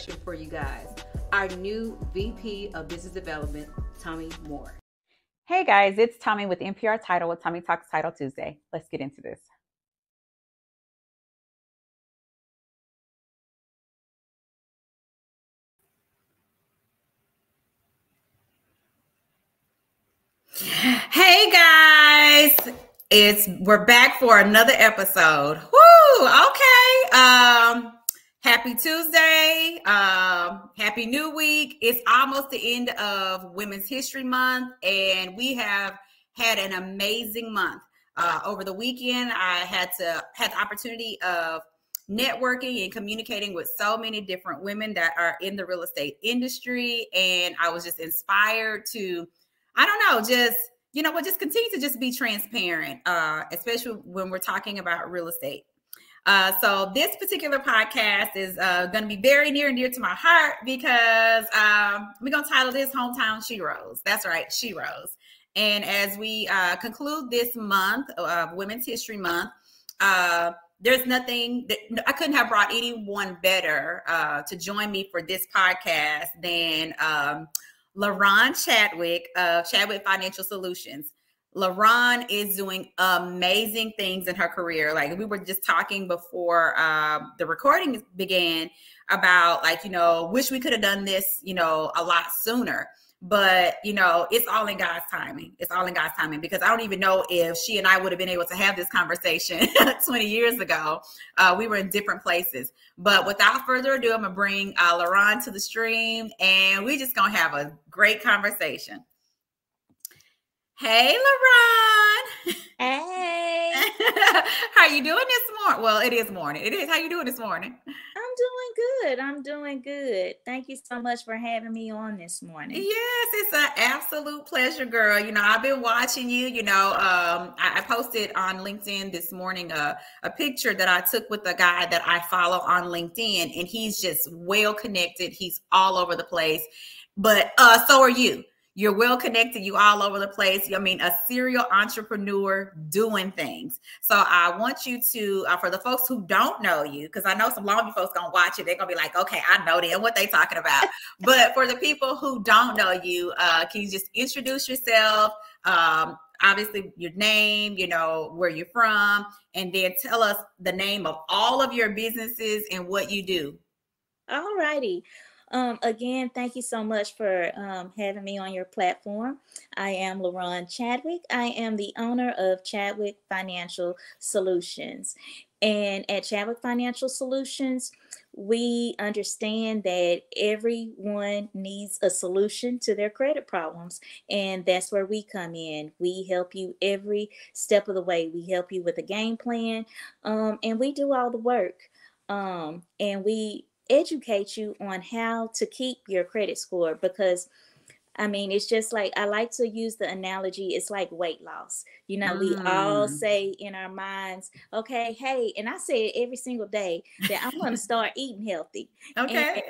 introduction for you guys. Our new VP of Business Development, Tomi Moore. Hey guys, it's Tomi with NPR Title with Tomi Talks Title Tuesday. Let's get into this. Hey guys, we're back for another episode. Woo! Okay. Happy Tuesday. Happy New Week. It's almost the end of Women's History Month, and we have had an amazing month. Over the weekend, I had the opportunity of networking and communicating with so many different women that are in the real estate industry, and I was just inspired to, I don't know, just continue to just be transparent, especially when we're talking about real estate. So this particular podcast is going to be very near and dear to my heart because we're going to title this Hometown SHEros. That's right, SHEros. And as we conclude this month of Women's History Month, there's nothing that I couldn't have brought anyone better to join me for this podcast than LaRon Chadwick of Chadwick Financial Solutions. LaRon is doing amazing things in her career. Like we were just talking before the recording began about, like, wish we could have done this, a lot sooner. But, it's all in God's timing. It's all in God's timing, because I don't even know if she and I would have been able to have this conversation 20 years ago. We were in different places. But without further ado, I'm going to bring LaRon to the stream, and we're just going to have a great conversation. Hey, LaRon. Hey. How you doing this morning? Well, it is morning. It is. How you doing this morning? I'm doing good. Thank you so much for having me on this morning. Yes, it's an absolute pleasure, girl. I've been watching you. I posted on LinkedIn this morning a picture that I took with a guy that I follow on LinkedIn, and he's just well connected. He's all over the place. But so are you. You're well connected. You all over the place. I mean, a serial entrepreneur doing things. So I want you to, for the folks who don't know you, because I know some Longview folks gonna watch it. They're gonna be like, okay, I know them. What they talking about? But for the people who don't know you, can you just introduce yourself? Obviously, your name, where you're from, and then tell us the name of all of your businesses and what you do. All righty. Again, thank you so much for having me on your platform. I am LaRon Chadwick. I am the owner of Chadwick Financial Solutions. And at Chadwick Financial Solutions, we understand that everyone needs a solution to their credit problems. And that's where we come in. We help you every step of the way. We help you with a game plan, and we do all the work. And we educate you on how to keep your credit score, because it's just like, I like to use the analogy, it's like weight loss. We all say in our minds, okay, hey, and I say it every single day, that I'm going to start eating healthy. Okay.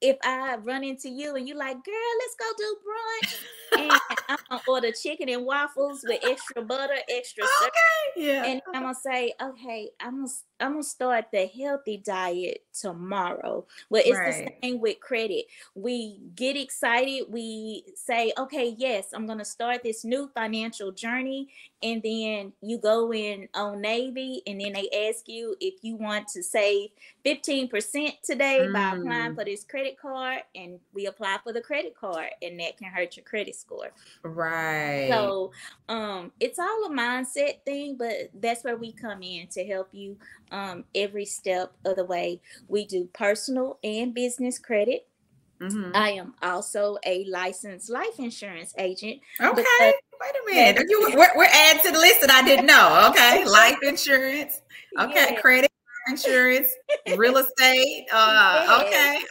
If I run into you and you like, girl, let's go do brunch, and I'm gonna order chicken and waffles with extra butter, extra syrup, and I'm gonna say, okay, I'm gonna start the healthy diet tomorrow. Well, it's the same with credit. We get excited. We say, okay, yes, I'm gonna start this new financial journey, and then you go in Old Navy, and then they ask you if you want to save 15% today by applying for this credit card, and we apply for the credit card, and that can hurt your credit score. Right. So it's all a mindset thing, but that's where we come in to help you every step of the way. We do personal and business credit. Mm-hmm. I am also a licensed life insurance agent. Okay, wait a minute. We're adding to the list that I didn't know. Okay, life insurance. Okay, yeah. Credit insurance, real estate. Yes. Okay.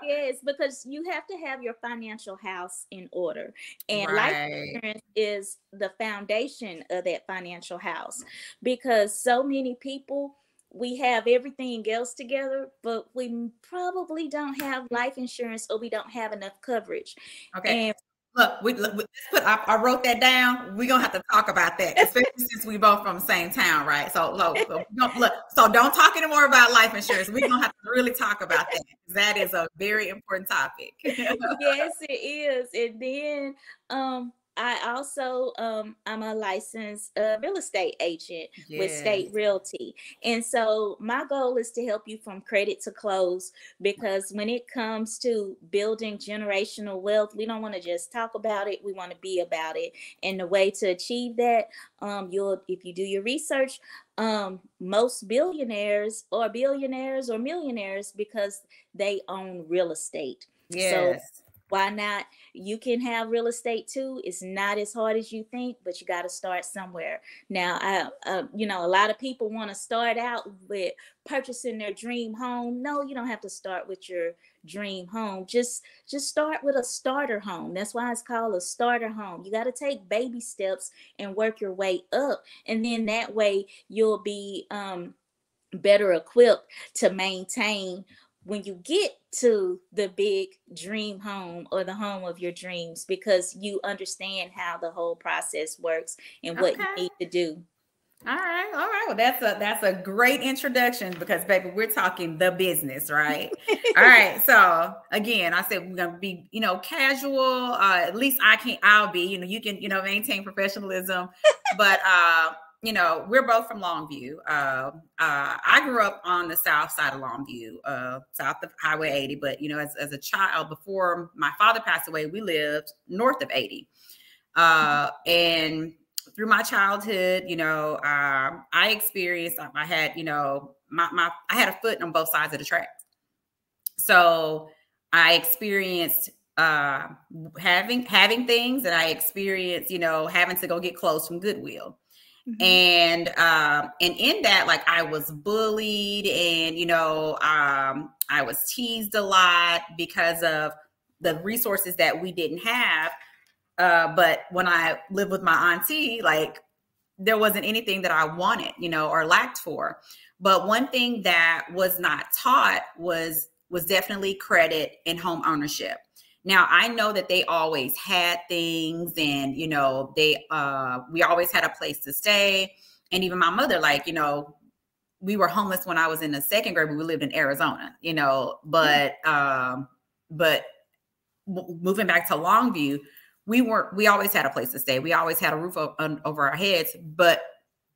Yes, because you have to have your financial house in order. And life insurance is the foundation of that financial house, because so many people, we have everything else together, but we probably don't have life insurance, or we don't have enough coverage. Okay. And I wrote that down. We're gonna have to talk about that, especially since we both from the same town, right? So don't talk anymore about life insurance. We're gonna have to really talk about that. That is a very important topic. Yes, it is. And then I also I'm a licensed real estate agent with State Realty. And so my goal is to help you from credit to close, because when it comes to building generational wealth, we don't want to just talk about it, we want to be about it. And the way to achieve that, if you do your research, most billionaires or millionaires because they own real estate. So why not? You can have real estate too. It's not as hard as you think, but you got to start somewhere. Now, a lot of people want to start out with purchasing their dream home. No, you don't have to start with your dream home. Just start with a starter home. That's why it's called a starter home. You got to take baby steps and work your way up. And then that way you'll be better equipped to maintain when you get to the big dream home or the home of your dreams, because you understand how the whole process works and what you need to do. All right. Well, that's a great introduction, because baby, we're talking the business, right? All right. So again, I said we're gonna be, casual. At least I'll be, you can, maintain professionalism, but we're both from Longview. I grew up on the south side of Longview, south of Highway 80. But, as a child, before my father passed away, we lived north of 80. And through my childhood, I experienced, I had, I had a foot on both sides of the tracks. So I experienced having things, and I experienced, having to go get clothes from Goodwill. And in that, like, I was bullied, and, I was teased a lot because of the resources that we didn't have. But when I lived with my auntie, like, there wasn't anything that I wanted, or lacked for. But one thing that was not taught was definitely credit and home ownership. Now, I know that they always had things, and, we always had a place to stay. And even my mother, like, we were homeless when I was in the second grade, but we lived in Arizona, but moving back to Longview, we always had a place to stay. We always had a roof over our heads, but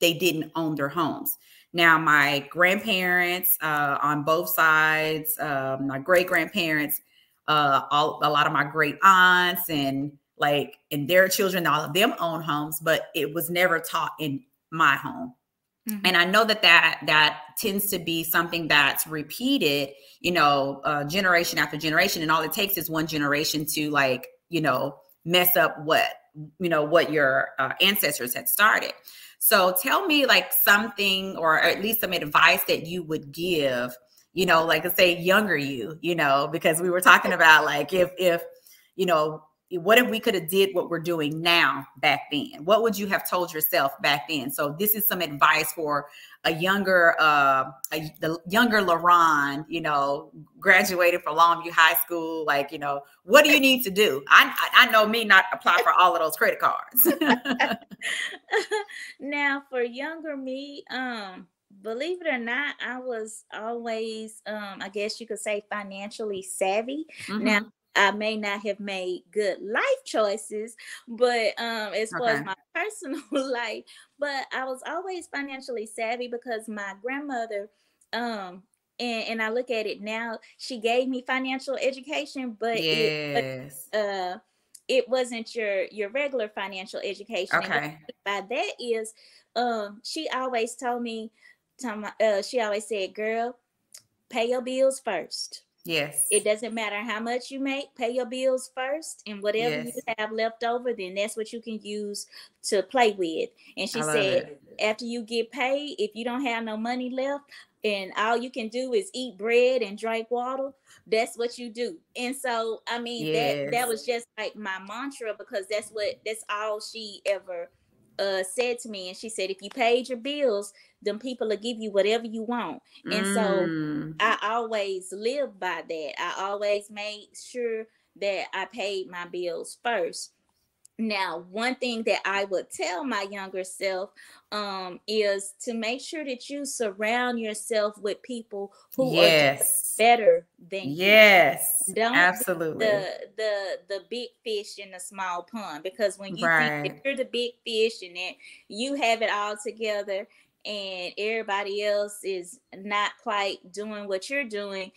they didn't own their homes. Now, my grandparents on both sides, my great grandparents, a lot of my great aunts and their children, all of them own homes, but it was never taught in my home. And I know that tends to be something that's repeated, generation after generation. And all it takes is one generation to mess up what your ancestors had started. So tell me, like, something, or at least some advice that you would give, like, let's say younger you, because we were talking about, like, if what if we could have did what we're doing now back then? What would you have told yourself back then? So this is some advice for the younger LaRon, graduated from Longview High School. Like, what do you need to do? I know me not apply for all of those credit cards. Now, for younger me, believe it or not, I was always, I guess you could say, financially savvy. Now, I may not have made good life choices, but as far as my personal life, but I was always financially savvy because my grandmother, and I look at it now, she gave me financial education, but it wasn't your regular financial education. Okay. And by that is, she always told me, she always said, girl, pay your bills first. Yes. It doesn't matter how much you make, pay your bills first, and whatever you have left over, then that's what you can use to play with. And she said, after you get paid, if you don't have no money left and all you can do is eat bread and drink water, that's what you do. And so, I mean, that was just like my mantra, because that's all she ever said to me, and she said, if you paid your bills, them people will give you whatever you want. And so I always lived by that. I always made sure that I paid my bills first. Now, one thing that I would tell my younger self is to make sure that you surround yourself with people who are doing better than you. Yes, Don't absolutely. The big fish in the small pond, because when you think that you're the big fish and that you have it all together and everybody else is not quite doing what you're doing,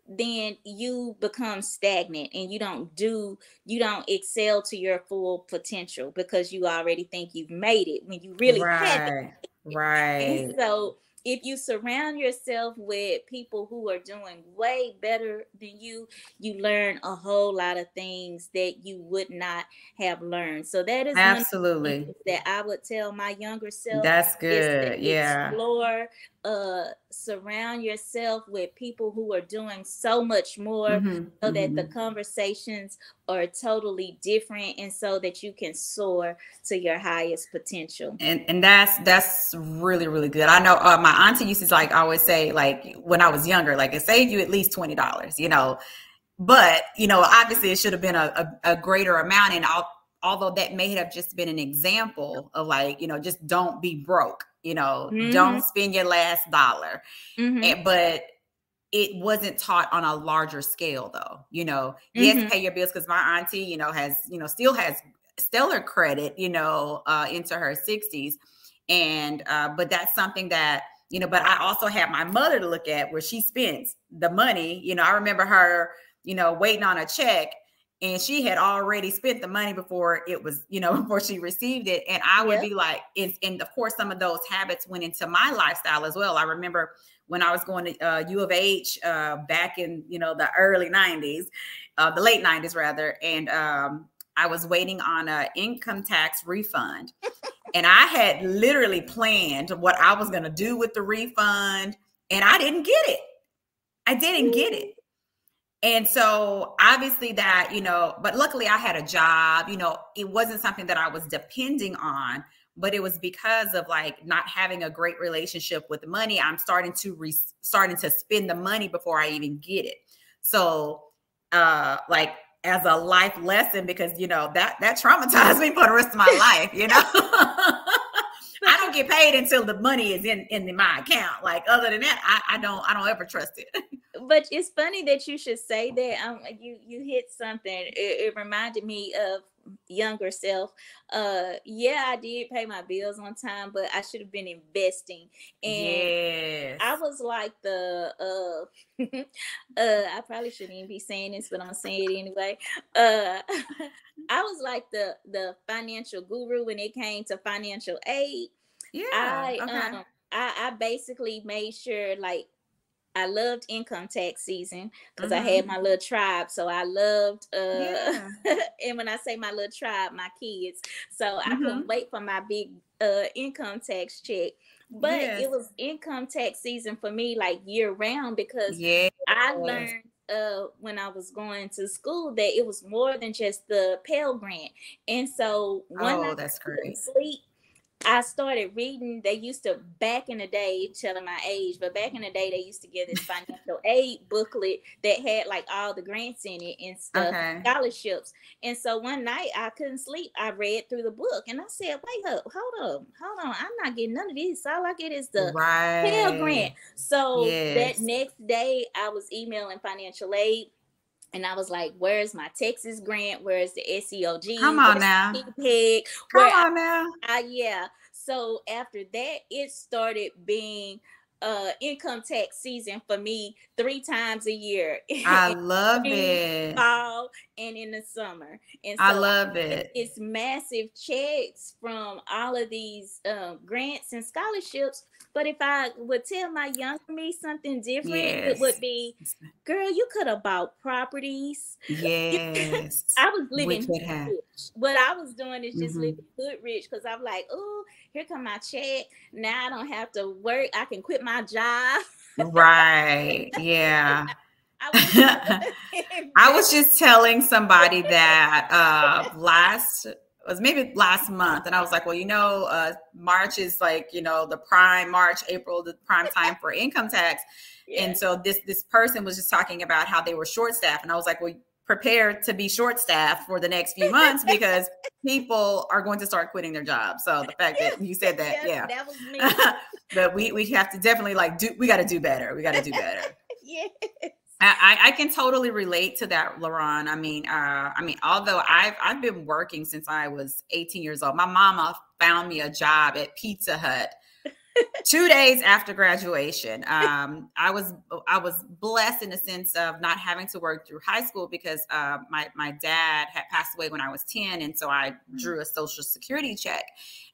then you become stagnant and you don't excel to your full potential, because you already think you've made it when you really haven't. And so if you surround yourself with people who are doing way better than you learn a whole lot of things that you would not have learned. So that is absolutely one that I would tell my younger self. That's good. Explore, surround yourself with people who are doing so much more, so that the conversations are totally different, and so that you can soar to your highest potential. And that's really, really good. I know my auntie used to like always say, like when I was younger, like it saved you at least $20, you know, but you know, obviously it should have been a greater amount. And although that may have just been an example of like, you know, just don't be broke, you know, don't spend your last dollar. But it wasn't taught on a larger scale though, you know, yes, pay your bills. Cause my auntie, you know, has, you know, still has stellar credit, you know, into her 60s. And, but that's something that, you know, but I also have my mother to look at where she spends the money. You know, I remember her, you know, waiting on a check, and she had already spent the money before it was, you know, before she received it. And I would be like, and of course, some of those habits went into my lifestyle as well. I remember when I was going to U of H back in, you know, the early 90s, the late 90s rather. And I was waiting on an income tax refund. And I had literally planned what I was going to do with the refund, and I didn't get it. I didn't get it. And so obviously that, you know, but luckily I had a job, you know, it wasn't something that I was depending on, but it was because of like not having a great relationship with the money. I'm starting to spend the money before I even get it. So like as a life lesson, because, you know, that traumatized me for the rest of my life, you know. I don't get paid until the money is in my account. Like other than that, I don't ever trust it. But it's funny that you should say that. You hit something. It reminded me of younger self. Yeah, I did pay my bills on time, but I should have been investing. And I was like I probably shouldn't even be saying this, but I'm saying it anyway. I was like the financial guru when it came to financial aid. I basically made sure, like, I loved income tax season because I had my little tribe. So I loved, and when I say my little tribe, my kids. So I couldn't wait for my big income tax check. But it was income tax season for me, like year round, because I learned when I was going to school that it was more than just the Pell Grant. And so when I couldn't sleep, I started reading. They used to, back in the day, telling my age, but back in the day, they used to give this financial aid booklet that had like all the grants in it and stuff, scholarships. And so one night I couldn't sleep. I read through the book and I said, wait up, hold on. I'm not getting none of this. All I get is the Pell Grant. So that next day I was emailing financial aid. And I was like, where's my Texas grant? Where's the SEOG? Come on now. Come on now. Yeah. So after that, it started being income tax season for me 3 times a year. I love it. Fall and in the summer. And so I love it. It's massive checks from all of these grants and scholarships. But if I would tell my younger me something different, it would be, girl, you could have bought properties. Yes. I was living rich. What I was doing is just living good rich, because I'm like, oh, here come my check. Now I don't have to work. I can quit my job. Right. Yeah. I was just telling somebody that last it was maybe last month. And I was like, well, March is like, the prime March, April, the prime time for income tax. Yeah. And so this person was just talking about how they were short staffed. And I was like, well, prepare to be short staffed for the next few months because people are going to start quitting their jobs. So the fact that you said that, yeah, that was me. But we have to definitely we got to do better. We got to do better. Yes. I can totally relate to that, LaRon. I mean, although I've been working since I was 18 years old. My mama found me a job at Pizza Hut 2 days after graduation. I was blessed in the sense of not having to work through high school because my dad had passed away when I was 10, and so I drew a Social Security check.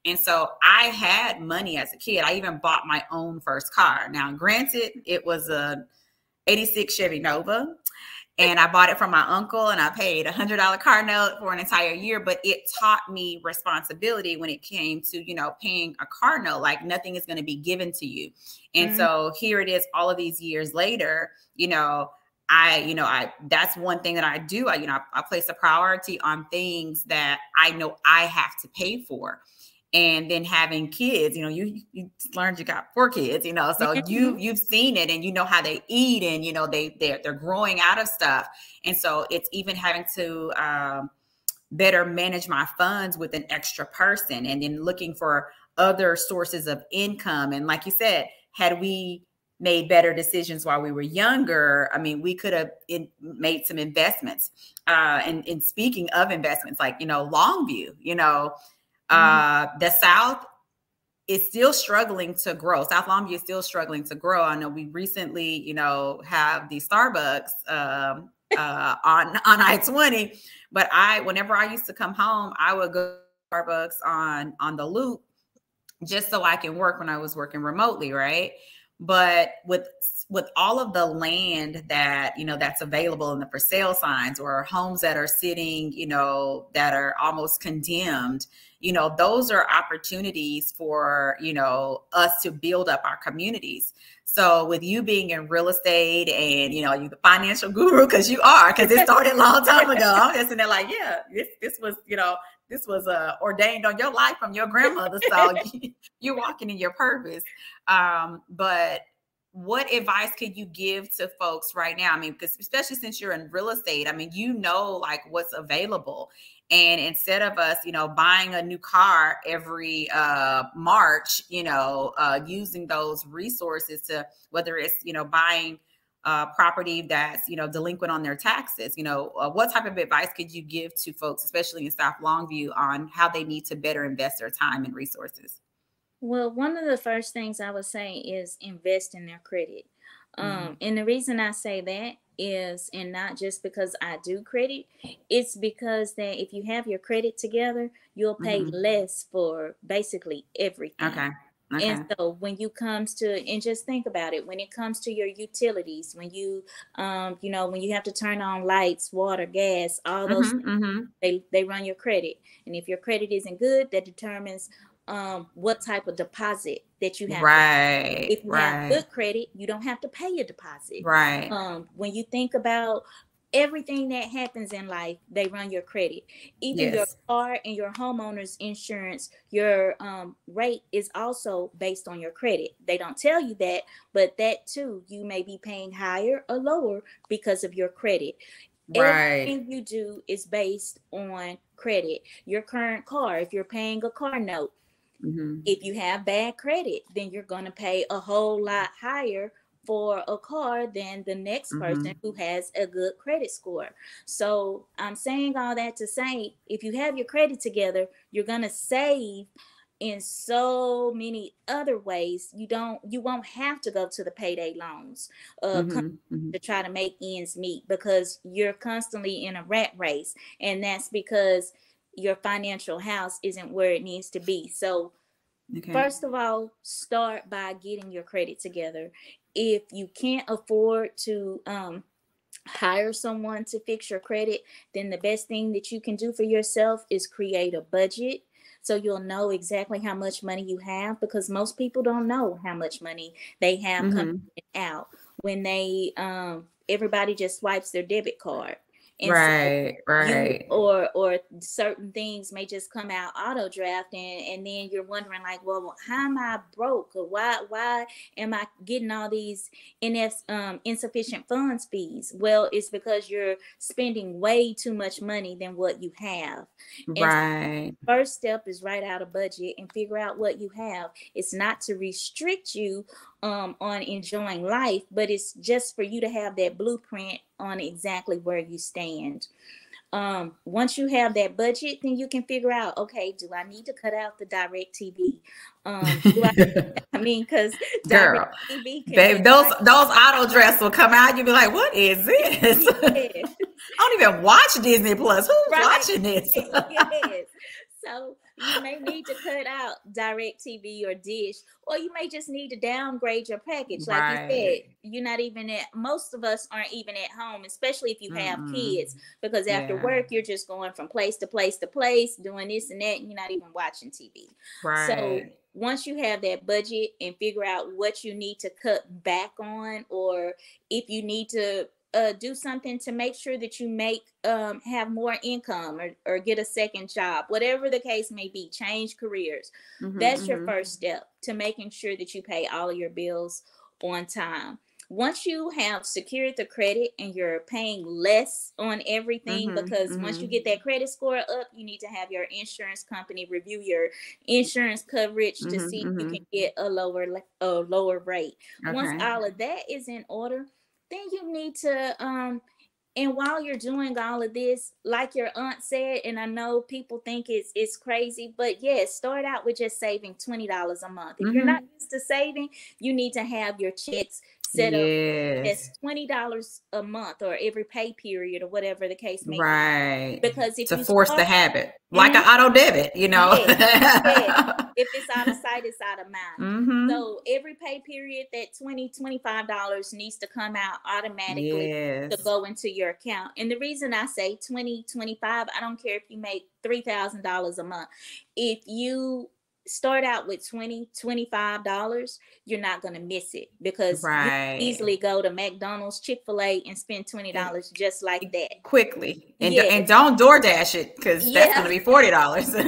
And so I had money as a kid. I even bought my own first car. Now, granted, it was a 86 Chevy Nova, and I bought it from my uncle, and I paid $100 car note for an entire year. But it taught me responsibility when it came to, paying a car note. Like nothing is going to be given to you. And so here it is all of these years later, that's one thing that I do. I place a priority on things that I know I have to pay for. And then having kids, you learned you got 4 kids, so you've seen it and you know how they eat and, they're growing out of stuff. And so it's even having to better manage my funds with an extra person and then looking for other sources of income. And like you said, had we made better decisions while we were younger, I mean, we could have made some investments. And speaking of investments, like, Longview, the South is still struggling to grow. South Longview is still struggling to grow. I know we recently, have the Starbucks on I-20, but whenever I used to come home, I would go to Starbucks on the Loop just so I can work when I was working remotely, right? But with all of the land that, that's available in the for sale signs or homes that are sitting, that are almost condemned, those are opportunities for, us to build up our communities. So with you being in real estate and, you're the financial guru, because it started a long time ago. I'm just in there like, yeah, this was ordained on your life from your grandmother. So you're walking in your purpose. But what advice could you give to folks right now? I mean, because especially since you're in real estate, I mean, like what's available. And instead of us, buying a new car every March, using those resources to, whether it's, buying property that's, delinquent on their taxes, what type of advice could you give to folks, especially in South Longview, on how they need to better invest their time and resources? Well, one of the first things I would say is invest in their credit. And the reason I say that is, and not just because I do credit, it's because that if you have your credit together, you'll pay less for basically everything. Okay. And so when you comes to, and just think about it, when it comes to your utilities, when you, when you have to turn on lights, water, gas, all those things, they run your credit. And if your credit isn't good, that determines what type of deposit that you have. Right. If you have good credit, you don't have to pay a deposit. Right. When you think about everything that happens in life, they run your credit. Even your car and your homeowner's insurance, your rate is also based on your credit. They don't tell you that, but that too, you may be paying higher or lower because of your credit. Everything you do is based on credit. Your current car, if you're paying a car note, if you have bad credit, then you're going to pay a whole lot higher for a car than the next person who has a good credit score. So I'm saying all that to say, if you have your credit together, you're going to save in so many other ways. You won't have to go to the payday loans to try to make ends meet, because you're constantly in a rat race. And that's because your financial house isn't where it needs to be. So first of all, start by getting your credit together. If you can't afford to hire someone to fix your credit, then the best thing that you can do for yourself is create a budget. So you'll know exactly how much money you have, because most people don't know how much money they have coming out when they everybody just swipes their debit card. And Right, right. or certain things may just come out auto draft, and then you're wondering like, well, how am I broke? Or why am I getting all these insufficient funds fees? Well, it's because you're spending way too much money than what you have. And Right. first step is write out a budget and figure out what you have. It's not to restrict you on enjoying life, but it's just for you to have that blueprint on exactly where you stand. Once you have that budget, then you can figure out, okay, do I need to cut out the direct TV? Because Girl, direct TV babe, those auto dress will come out. You'll be like, what is this? Yes. I don't even watch Disney Plus. Who's Right. watching this? Yes. So you may need to cut out direct TV or dish, or you may just need to downgrade your package. Like you said, you're not even most of us aren't even at home, especially if you have kids, because after work, you're just going from place to place to place, doing this and that, and you're not even watching TV. Right. So once you have that budget and figure out what you need to cut back on, or if you need to do something to make sure that you have more income, or get a second job, whatever the case may be, change careers. That's your first step to making sure that you pay all of your bills on time. Once you have secured the credit and you're paying less on everything, because once you get that credit score up, you need to have your insurance company review your insurance coverage to see if you can get a lower rate. Okay. Once all of that is in order, then you need to, and while you're doing all of this, like your aunt said, and I know people think it's crazy, but yes, start out with just saving $20 a month. If you're not used to saving, you need to have your checks set up as $20 a month, or every pay period, or whatever the case may be. Because if you force the habit, like an auto debit, you know. If it's out of sight, it's out of mind. So every pay period, that $25 needs to come out automatically to go into your account. And the reason I say 20, 25, I don't care if you make $3,000 a month. If you start out with $20, $25, you're not going to miss it, because you can easily go to McDonald's, Chick-fil-A, and spend $20 just like that. Quickly. And don't DoorDash it, because that's going to be $40. So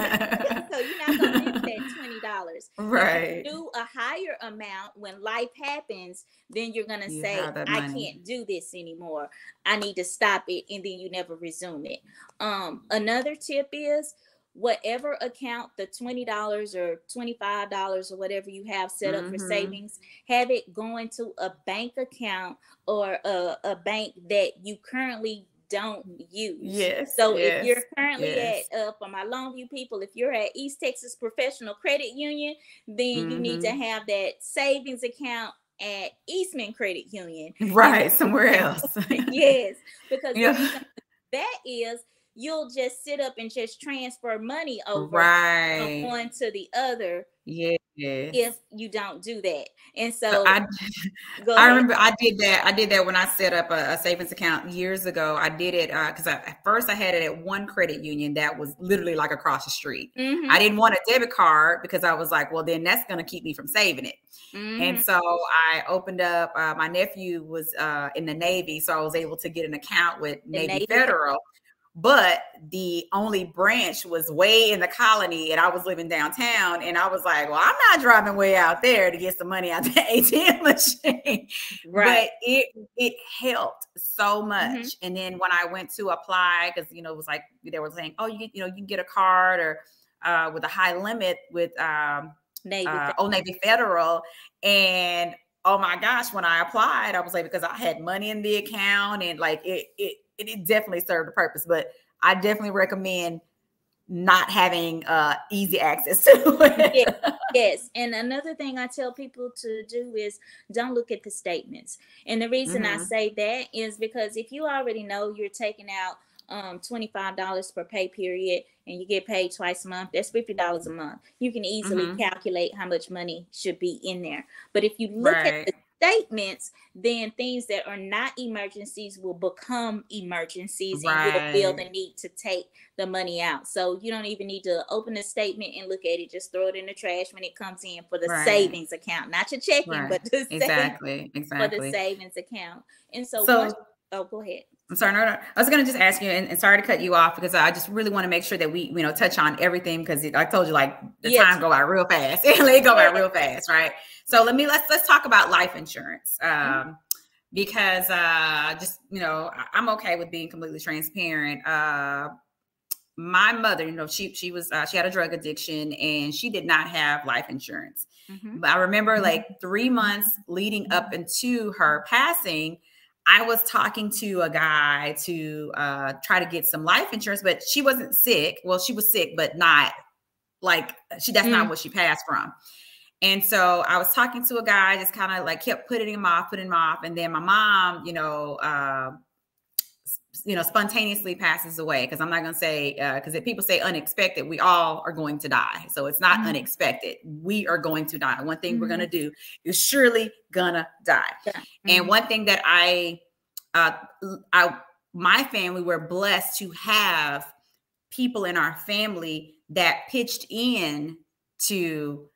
you're not going to miss that $20. Right. If you do a higher amount when life happens, then you're going to say, I can't do this anymore. I need to stop it. And then you never resume it. Another tip is, whatever account the $20 or $25 or whatever you have set up for savings, have it going to a bank account, or a bank that you currently don't use. So if you're currently at, for my Longview people, if you're at East Texas Professional Credit Union, then you need to have that savings account at Eastman Credit Union. Right, somewhere else. Yes, because that is, you'll just sit up and just transfer money over from one to the other. If you don't do that. And so I remember I did that when I set up a savings account years ago. I did it because at first I had it at one credit union that was literally like across the street. I didn't want a debit card, because I was like, well, then that's going to keep me from saving it. And so I opened up, my nephew was in the Navy, so I was able to get an account with Navy Federal. But the only branch was way in the colony, and I was living downtown, and I was like, well, I'm not driving way out there to get some money out the ATM machine. But it helped so much. And then when I went to apply, because, it was like, they were saying, oh, you can get a card or with a high limit with Old Navy Federal. And oh my gosh, when I applied, I was like, because I had money in the account, and like it definitely served a purpose. But I definitely recommend not having easy access to it. Yes. And another thing I tell people to do is don't look at the statements. And the reason I say that is because if you already know you're taking out $25 per pay period, and you get paid twice a month, that's $50 a month. You can easily calculate how much money should be in there. But if you look at the statements, then things that are not emergencies will become emergencies, and you'll feel the need to take the money out. So you don't even need to open a statement and look at it. Just throw it in the trash when it comes in for the savings account, not your checking, but the for the savings account. And so Oh, go ahead. I'm sorry. No. I was going to just ask you, and sorry to cut you off, because I just really want to make sure that we, touch on everything, because I told you, like, the time go by real fast. It go by real fast, right? So let's talk about life insurance, because just I'm okay with being completely transparent. My mother, she had a drug addiction, and she did not have life insurance. But I remember like 3 months leading up into her passing, I was talking to a guy to try to get some life insurance, but she wasn't sick. Well, she was sick, but not like that's not what she passed from. And so I was talking to a guy, just kind of like kept putting him off. And then my mom, spontaneously passes away, because I'm not going to say, because if people say unexpected, we all are going to die. So it's not unexpected. We are going to die. One thing we're going to do is surely gonna die. And one thing that my family, were blessed to have people in our family that pitched in to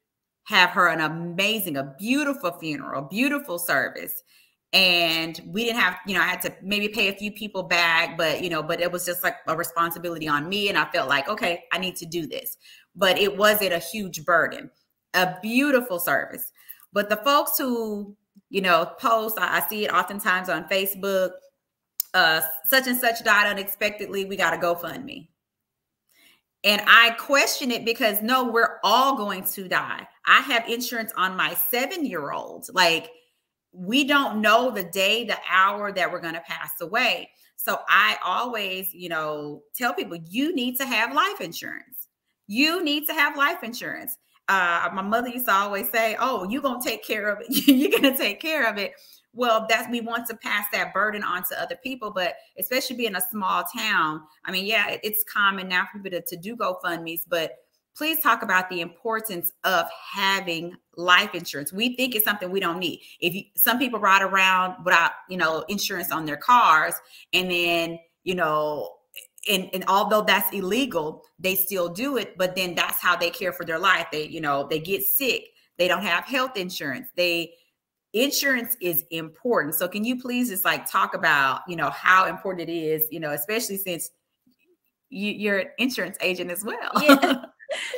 have her a beautiful funeral, beautiful service. And we didn't have, I had to maybe pay a few people back, but it was just like a responsibility on me. And I felt like, okay, I need to do this, but it wasn't a huge burden, a beautiful service. But the folks who, post, I see it oftentimes on Facebook, such and such died unexpectedly, we got to GoFundMe. And I question it, because no, we're all going to die. I have insurance on my 7-year-old. Like, we don't know the day, the hour that we're going to pass away. So I always, tell people, you need to have life insurance. You need to have life insurance. My mother used to always say, oh, you're going to take care of it. You're going to take care of it. Well, we want to pass that burden on to other people, but especially being a small town. I mean, yeah, it's common now for people to do GoFundMes, but please talk about the importance of having life insurance. We think it's something we don't need. Some people ride around without, insurance on their cars, and then, and although that's illegal, they still do it. But then that's how they care for their life. They get sick. They don't have health insurance. Insurance is important. So can you please just talk about, how important it is, especially since you're an insurance agent as well. Yeah.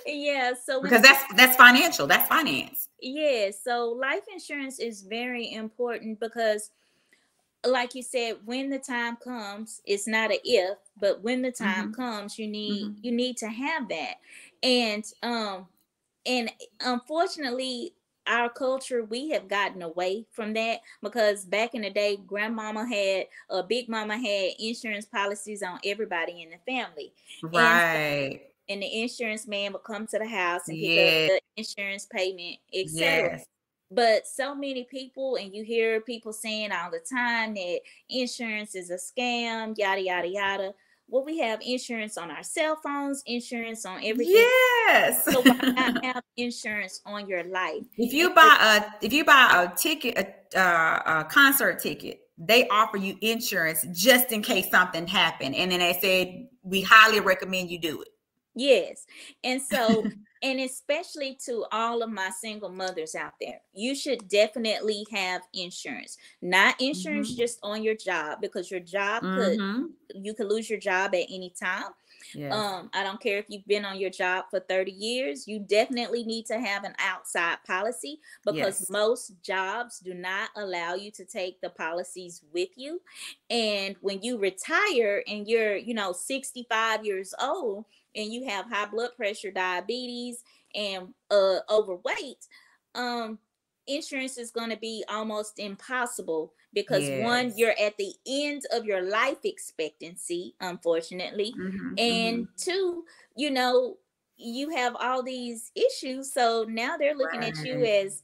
Yeah. So because that's financial. That's finance. Yeah. So life insurance is very important, because like you said, when the time comes, it's not an if, but when the time comes, you need to have that. And unfortunately, our culture, we have gotten away from that, because back in the day, Big Mama had insurance policies on everybody in the family. Right. And the insurance man would come to the house and pick up the insurance payment, etc. Yes. But so many people, and you hear people saying all the time that insurance is a scam, yada, yada, yada. Well, we have insurance on our cell phones, insurance on everything. Yes. So why not have insurance on your life? If you buy a ticket, a concert ticket, they offer you insurance just in case something happened. And then they said, we highly recommend you do it. Yes. And so, and especially to all of my single mothers out there, you should definitely have insurance. Not insurance just on your job, because your job you could lose your job at any time. Yes. I don't care if you've been on your job for 30 years, you definitely need to have an outside policy, because most jobs do not allow you to take the policies with you. And when you retire and you're, 65 years old, and you have high blood pressure, diabetes, and overweight, insurance is going to be almost impossible, because one, you're at the end of your life expectancy, unfortunately, and two, you have all these issues, so now they're looking at you as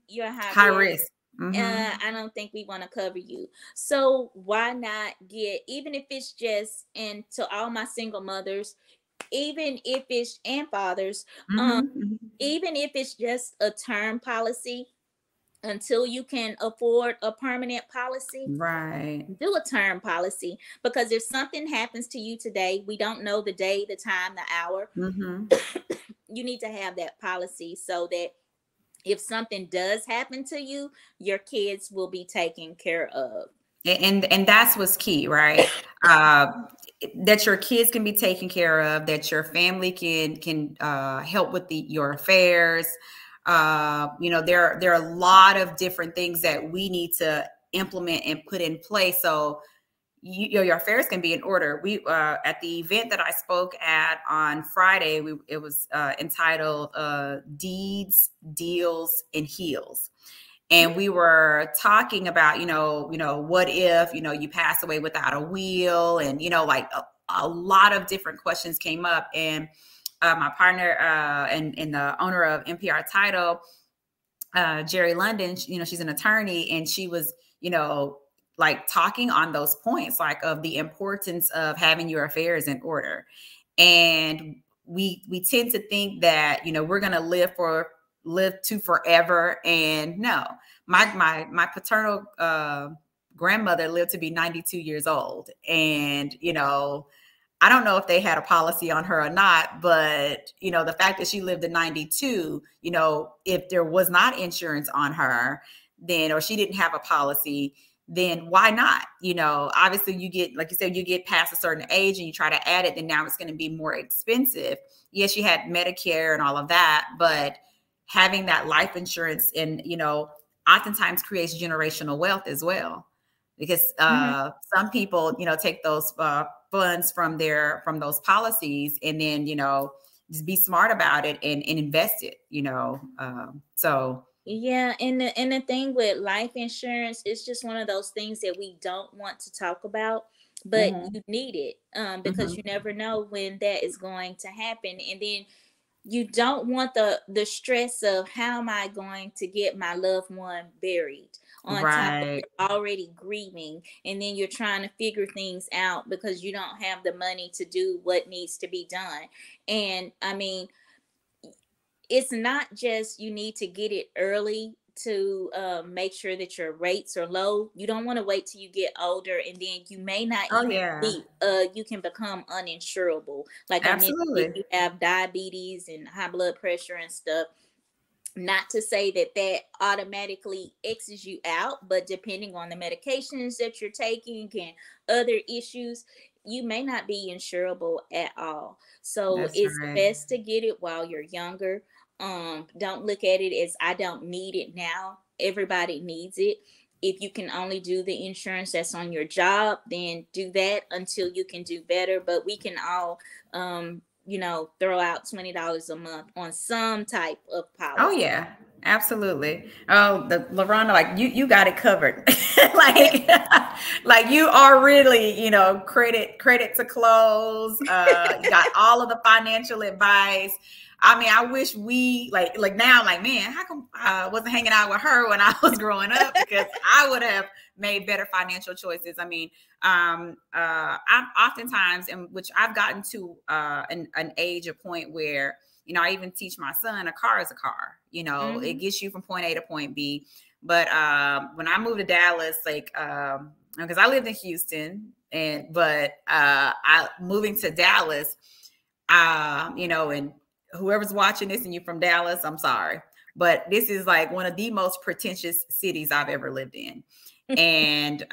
you're high risk. I don't think we want to cover you. So why not get, even if it's just, and to all my single mothers, even if it's, and fathers, even if it's just a term policy, until you can afford a permanent policy, right? Do a term policy, because if something happens to you today, we don't know the day, the time, the hour. You need to have that policy, so that if something does happen to you, your kids will be taken care of. And that's what's key, right? That your kids can be taken care of, that your family can help with your affairs. There are a lot of different things that we need to implement and put in place so your affairs can be in order. We at the event that I spoke at on Friday, it was entitled Deeds, Deals, and Heals. And we were talking about, what if, you pass away without a will, and, like a lot of different questions came up. And my partner and the owner of NPR Title, Jerry London, she's an attorney, and she was, like talking on those points, like of the importance of having your affairs in order. And we tend to think that, we're going to live to forever. And no, my paternal grandmother lived to be 92 years old. And, I don't know if they had a policy on her or not, but, the fact that she lived to 92, if there was not insurance on her, then, or she didn't have a policy, then why not? Obviously you get, like you said, you get past a certain age and you try to add it, then now it's going to be more expensive. Yes, she had Medicare and all of that, but having that life insurance and, oftentimes creates generational wealth as well, because some people, take those funds from those policies and then, just be smart about it and invest it, so. Yeah, and the thing with life insurance, it's just one of those things that we don't want to talk about, but you need it because you never know when that is going to happen. And then you don't want the stress of how am I going to get my loved one buried on top of already grieving, and then you're trying to figure things out because you don't have the money to do what needs to be done. And I mean, it's not just you need to get it early to make sure that your rates are low. You don't want to wait till you get older, and then you may not you can become uninsurable. Like absolutely, if you have diabetes and high blood pressure and stuff. Not to say that automatically X's you out, but depending on the medications that you're taking and other issues, you may not be insurable at all. So it's best to get it while you're younger. Don't look at it as I don't need it now. Everybody needs it. If you can only do the insurance that's on your job, then do that until you can do better. But we can all, throw out $20 a month on some type of policy. Oh yeah, absolutely. Oh, the LaRon, like you got it covered. like you are really, credit to close. You got all of the financial advice. I mean, I wish we like now, like, man, how come I wasn't hanging out with her when I was growing up? Because I would have made better financial choices. I mean, I'm oftentimes, in which I've gotten to an age, a point where, I even teach my son a car is a car, it gets you from point A to point B. But when I moved to Dallas, because I lived in Houston, but I moving to Dallas, and whoever's watching this and you're from Dallas, I'm sorry, but this is like one of the most pretentious cities I've ever lived in. And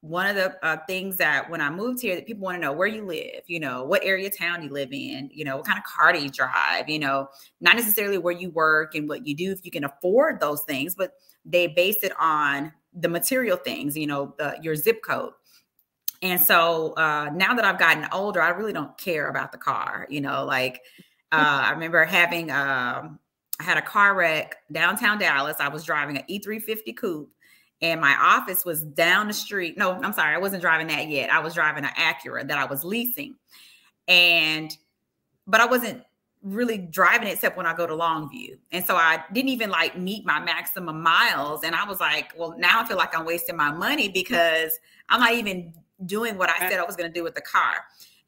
one of the things that when I moved here, that people want to know where you live, what area of town you live in, what kind of car do you drive, not necessarily where you work and what you do, if you can afford those things, but they base it on the material things, your zip code. And so now that I've gotten older, I really don't care about the car, I remember having, I had a car wreck downtown Dallas. I was driving an E350 coupe and my office was down the street. No, I'm sorry. I wasn't driving that yet. I was driving an Acura that I was leasing. But I wasn't really driving it except when I go to Longview. And so I didn't even meet my maximum miles. And I was like, well, now I feel like I'm wasting my money because I'm not even doing what I said I was going to do with the car.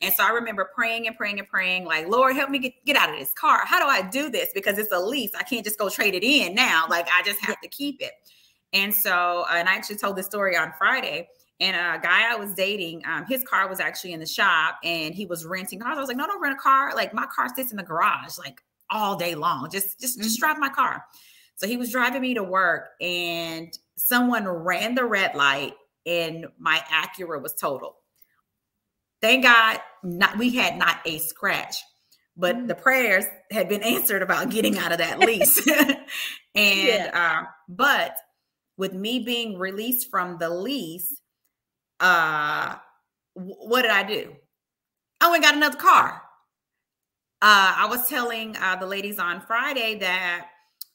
And so I remember praying and praying and praying, like, Lord, help me get out of this car. How do I do this? Because it's a lease. I can't just go trade it in now. I just have to keep it. And so, and I actually told this story on Friday, and a guy I was dating, his car was actually in the shop and he was renting cars. I was like, no, don't rent a car. My car sits in the garage, all day long. Just drive my car. So he was driving me to work and someone ran the red light and my Acura was totaled. Thank God we had not a scratch, but the prayers had been answered about getting out of that lease. But with me being released from the lease, what did I do? I went and got another car. I was telling the ladies on Friday that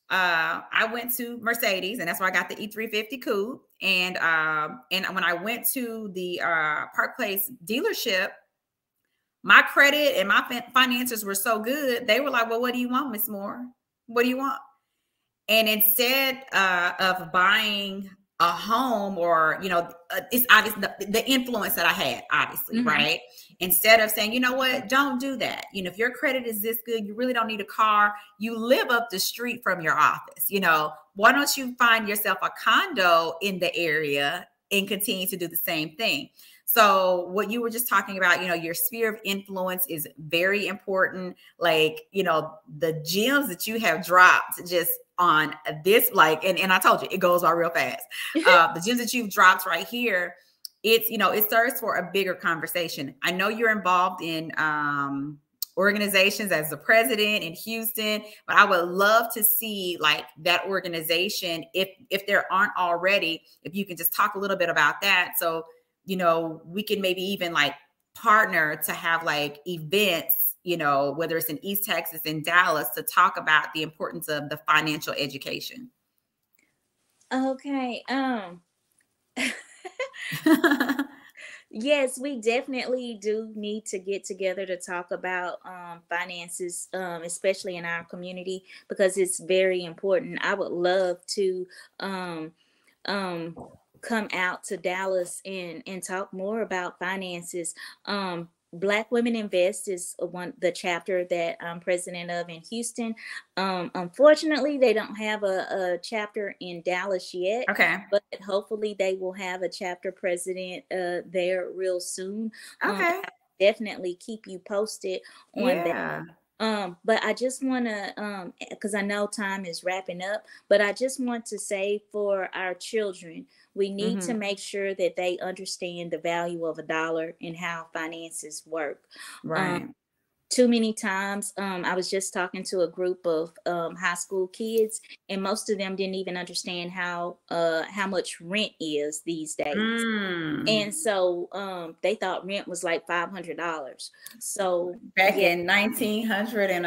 I went to Mercedes, and that's where I got the E350 coupe. And when I went to the Park Place dealership, my credit and my finances were so good. They were like, "Well, what do you want, Miss Moore? What do you want?" And instead of buying a home, or, it's obvious the influence that I had, obviously, right? Instead of saying, you know what, don't do that. If your credit is this good, you really don't need a car. You live up the street from your office. Why don't you find yourself a condo in the area and continue to do the same thing? So what you were just talking about, your sphere of influence is very important. Like, the gems that you have dropped just on this, and I told you, it goes by real fast. The gems that you've dropped right here, it serves for a bigger conversation. I know you're involved in organizations as the president in Houston, but I would love to see that organization, if there aren't already, if you can just talk a little bit about that. So, we can maybe even partner to have events, whether it's in East Texas, in Dallas, to talk about the importance of the financial education. Okay. Yes, we definitely do need to get together to talk about finances, especially in our community, because it's very important. I would love to come out to Dallas and talk more about finances. Black Women Invest is the chapter that I'm president of in Houston. Unfortunately, they don't have a chapter in Dallas yet. Okay. But hopefully they will have a chapter president there real soon. Okay. Definitely keep you posted on that. But I just want to, because I know time is wrapping up, but I just want to say, for our children, we need to make sure that they understand the value of $1 and how finances work. Right. Too many times, I was just talking to a group of high school kids, and most of them didn't even understand how much rent is these days. And so they thought rent was like $500. So back in 1900 and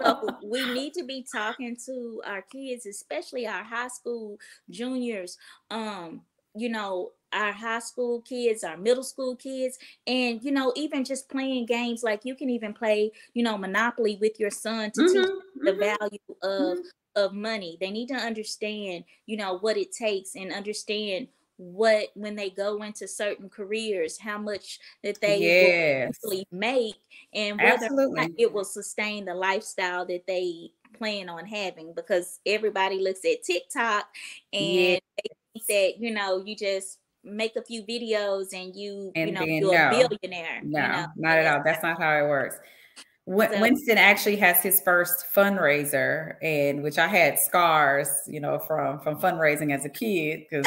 so we need to be talking to our kids, especially our high school juniors, our high school kids, our middle school kids, and, even just playing games. Like, you can even play, Monopoly with your son to teach the value of money. They need to understand, what it takes, and understand when they go into certain careers, how much that they will actually make, and whether or not it will sustain the lifestyle that they plan on having. Because everybody looks at TikTok and they think that, you just make a few videos and you're a billionaire. No, not at all. That's not how it works. Winston actually has his first fundraiser, and which I had scars, from fundraising as a kid, because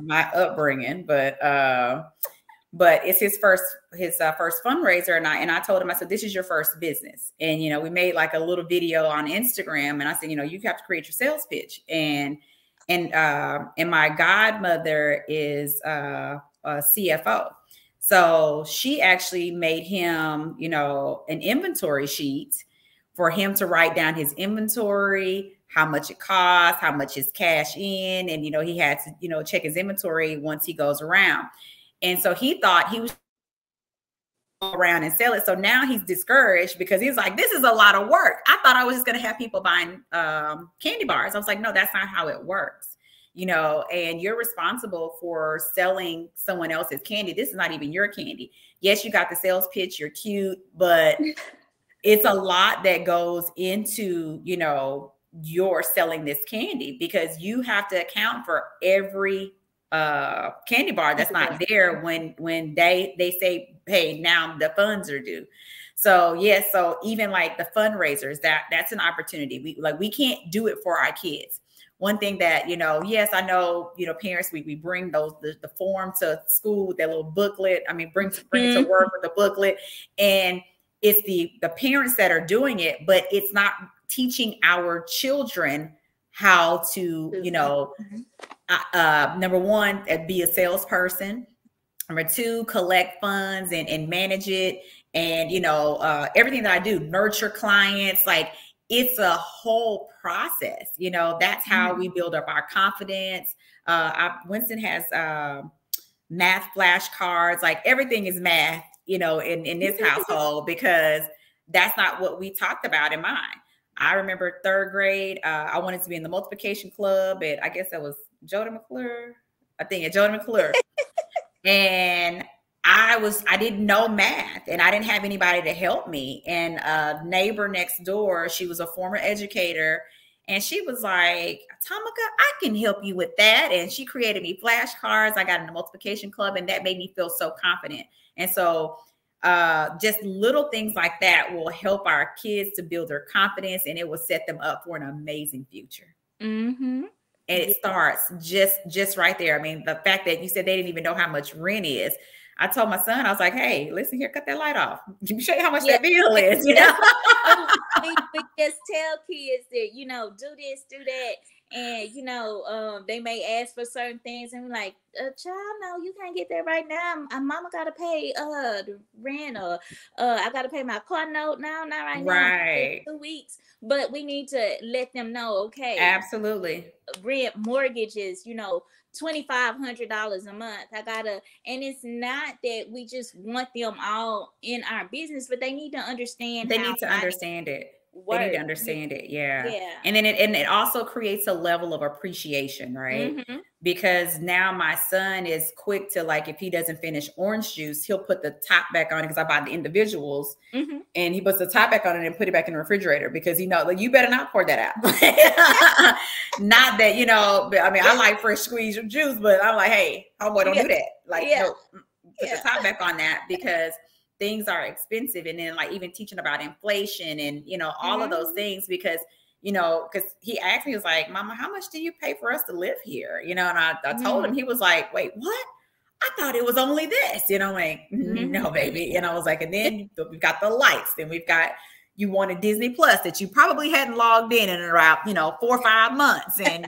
my upbringing. But it's his first fundraiser, and I told him, I said, this is your first business, and we made a little video on Instagram, and I said, you have to create your sales pitch, and my godmother is a CFO. So she actually made him, an inventory sheet for him to write down his inventory, how much it costs, how much is cash in. And, he had to, check his inventory once he goes around. And so he thought he was around and sell it. So now he's discouraged because he's like, this is a lot of work. I thought I was just going to have people buying candy bars. I was like, no, that's not how it works. And you're responsible for selling someone else's candy. This is not even your candy. Yes, you got the sales pitch, you're cute, but it's a lot that goes into, you're selling this candy, because you have to account for every candy bar that's not there when they say, hey, now the funds are due. So yes, so even the fundraisers, that's an opportunity. We can't do it for our kids. one thing that, yes, I know, parents, we bring the form to school with that little booklet. I mean, bring it to work with the booklet, and it's the parents that are doing it, but it's not teaching our children how to, number one, be a salesperson. Number two, collect funds and manage it. And, everything that I do, nurture clients, like it's a whole process. That's how we build up our confidence. Winston has math flashcards, like everything is math, in this household, because that's not what we talked about in mine. I remember third grade, I wanted to be in the multiplication club at, I guess that was Jody McClure. I think at Jody McClure. And I didn't know math, and I didn't have anybody to help me. And a neighbor next door, she was a former educator, and she was like, Tamika, I can help you with that. And she created me flashcards. I got in the multiplication club, and that made me feel so confident. And so just little things like that will help our kids to build their confidence, and it will set them up for an amazing future. Mm-hmm. And it starts just right there. I mean, the fact that you said they didn't even know how much rent is. I told my son, I was like, hey, listen here, cut that light off. Let me show you how much that bill is. We just tell kids that, do this, do that. And, they may ask for certain things, and we're like, child, no, you can't get that right now. Mama got to pay the rent, or I got to pay my car note now, not right now. Right. 2 weeks. But we need to let them know, okay. Absolutely. Rent, mortgages, $2,500 a month. And it's not that we just want them all in our business, but they need to understand. They need to understand it. They need to understand it. Yeah. And then it also creates a level of appreciation, right? Mm-hmm. Because now my son is quick to, like, if he doesn't finish orange juice, he'll put the top back on it, because I buy the individuals, and he puts the top back on it and put it back in the refrigerator, because like, you better not pour that out. Not that, I mean, I like fresh squeezed juice, but I'm like, hey, homeboy, don't do that. Like, no, put the top back on that, because things are expensive. And then, like, even teaching about inflation and, all of those things, because because he asked me, he was like, Mama, how much do you pay for us to live here? And I told him. He was like, wait, what? I thought it was only this, like, no, baby. And I was like, and then we've got the lights, then we've got, you wanted Disney Plus that you probably hadn't logged in around, 4 or 5 months, and,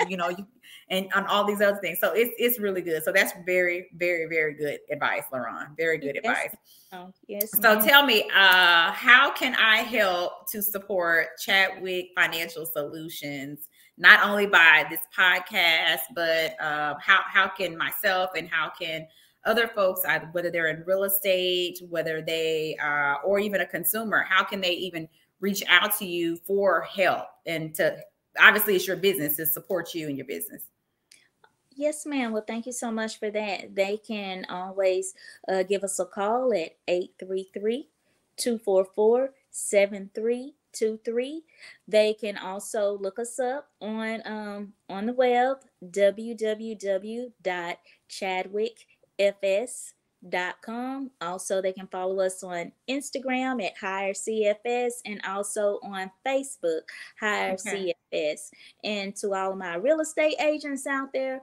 and on all these other things. So it's really good. So that's very, very, very good advice, LaRon. Very good advice. Oh, yes. So tell me, how can I help to support Chadwick Financial Solutions, not only by this podcast, but how can myself and how can other folks, whether they're in real estate, whether they or even a consumer, how can they even reach out to you for help, and to, obviously it's your business, to support you in your business? Yes, ma'am. Well, thank you so much for that. They can always give us a call at 833-244-7323. They can also look us up on the web, www.chadwickfs.com. Also, they can follow us on Instagram at Hire CFS, and also on Facebook, Hire CFS. And to all of my real estate agents out there,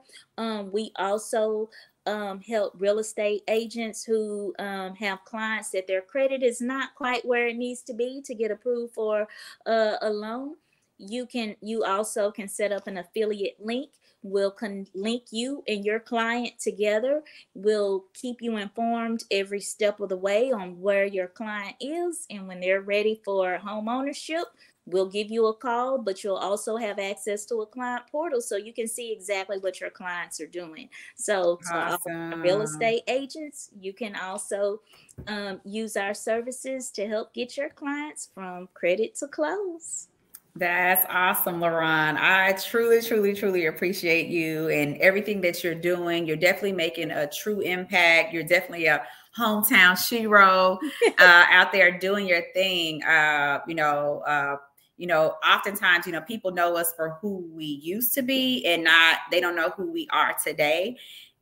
we also help real estate agents who have clients that their credit is not quite where it needs to be to get approved for a loan. You also can set up an affiliate link. We'll link you and your client together. We'll keep you informed every step of the way on where your client is, and when they're ready for home ownership, we'll give you a call. But you'll also have access to a client portal, so you can see exactly what your clients are doing. So to all real estate agents, you can also use our services to help get your clients from credit to close. That's awesome, LaRon. I truly, truly, truly appreciate you and everything that you're doing. You're definitely making a true impact. You're definitely a hometown SHEro out there doing your thing. Oftentimes, people know us for who we used to be, and they don't know who we are today.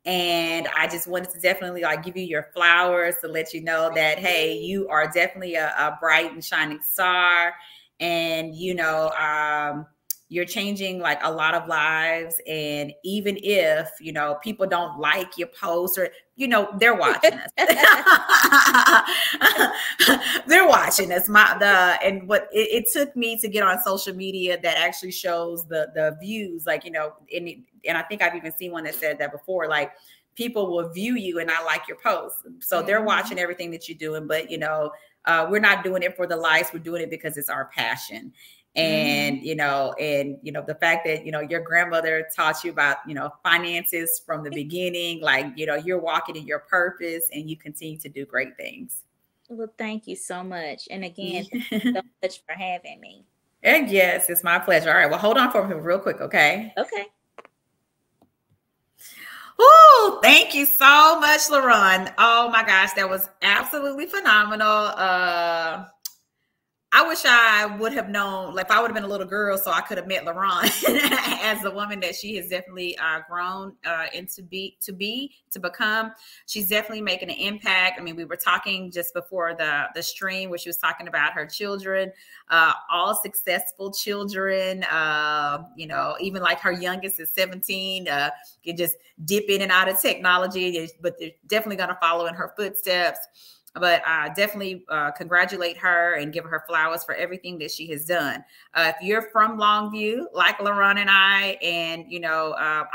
And I just wanted to definitely give you your flowers to let you know that, hey, you are definitely a bright and shining star. And, you're changing like a lot of lives. And even if, people don't like your posts or, they're watching us. They're watching us. And what it took me to get on social media that actually shows the views, like, and I think I've even seen one that said that before, like, people will view you and not like your posts. So they're watching everything that you're doing, but, we're not doing it for the likes. We're doing it because it's our passion. And, the fact that, your grandmother taught you about, finances from the beginning, like, you're walking in your purpose and you continue to do great things. Well, thank you so much. And again, thank you so much for having me. And yes, it's my pleasure. All right. Well, hold on for me real quick. Okay. Okay. Oh, thank you so much, LaRon. Oh my gosh, that was absolutely phenomenal. I wish I would have known, like, if I would have been a little girl, so I could have met LaRon as the woman that she has definitely grown to become. She's definitely making an impact. I mean, we were talking just before the stream where she was talking about her children, all successful children. Even like her youngest is 17, can just dip in and out of technology, but they're definitely going to follow in her footsteps. But definitely congratulate her and give her flowers for everything that she has done. If you're from Longview, like LaRon and I, and,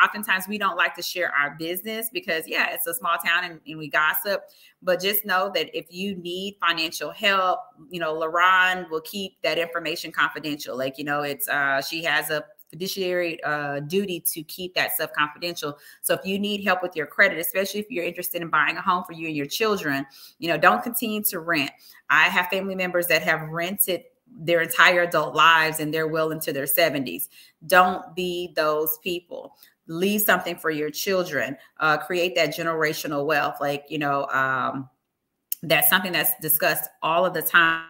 oftentimes we don't like to share our business because, it's a small town and we gossip. But just know that if you need financial help, LaRon will keep that information confidential. Like, it's she has a fiduciary duty to keep that stuff confidential. So if you need help with your credit, especially if you're interested in buying a home for you and your children, don't continue to rent. I have family members that have rented their entire adult lives and they're well into their 70s. Don't be those people. Leave something for your children. Create that generational wealth. Like, that's something that's discussed all of the time.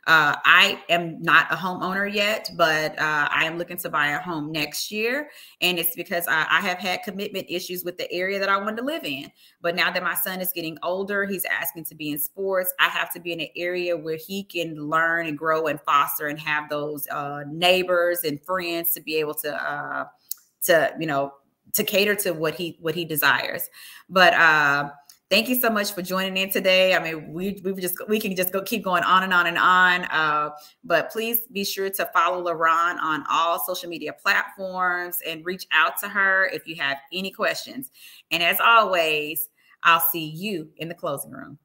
I am not a homeowner yet, but I am looking to buy a home next year. And it's because I have had commitment issues with the area that I want to live in. But now that my son is getting older, he's asking to be in sports. I have to be in an area where he can learn and grow and foster and have those neighbors and friends to be able to cater to what he desires. But thank you so much for joining in today. I mean, we can just keep going on and on and on. But please be sure to follow LaRon on all social media platforms and reach out to her if you have any questions. And as always, I'll see you in the closing room.